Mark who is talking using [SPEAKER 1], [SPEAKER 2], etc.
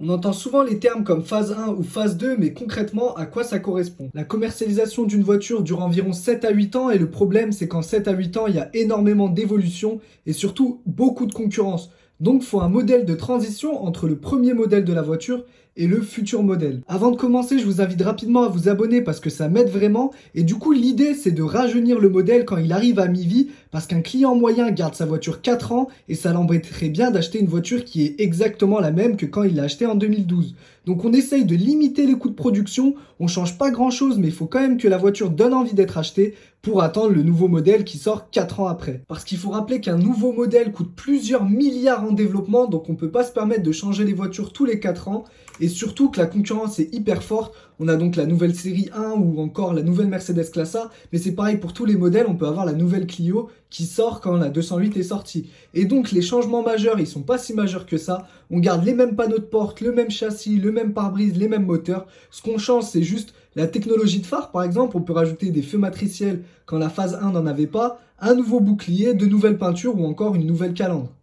[SPEAKER 1] On entend souvent les termes comme phase 1 ou phase 2, mais concrètement, à quoi ça correspond? La commercialisation d'une voiture dure environ 7 à 8 ans et le problème, c'est qu'en 7 à 8 ans, il y a énormément d'évolution et surtout beaucoup de concurrence. Donc, il faut un modèle de transition entre le premier modèle de la voiture et le futur modèle. Avant de commencer, je vous invite rapidement à vous abonner parce que ça m'aide vraiment. Et du coup, l'idée, c'est de rajeunir le modèle quand il arrive à mi-vie parce qu'un client moyen garde sa voiture 4 ans et ça l'embêterait bien d'acheter une voiture qui est exactement la même que quand il l'a achetée en 2012. Donc on essaye de limiter les coûts de production, on change pas grand chose mais il faut quand même que la voiture donne envie d'être achetée pour attendre le nouveau modèle qui sort 4 ans après. Parce qu'il faut rappeler qu'un nouveau modèle coûte plusieurs milliards en développement, donc on peut pas se permettre de changer les voitures tous les 4 ans, et surtout que la concurrence est hyper forte. On a donc la nouvelle série 1 ou encore la nouvelle Mercedes Classe A, mais c'est pareil pour tous les modèles, on peut avoir la nouvelle Clio qui sort quand la 208 est sortie. Et donc les changements majeurs, ils sont pas si majeurs que ça. On garde les mêmes panneaux de porte, le même châssis, le même pare-brise, les mêmes moteurs. Ce qu'on change, c'est juste la technologie de phare, par exemple. On peut rajouter des feux matriciels quand la phase 1 n'en avait pas, un nouveau bouclier, de nouvelles peintures ou encore une nouvelle calandre.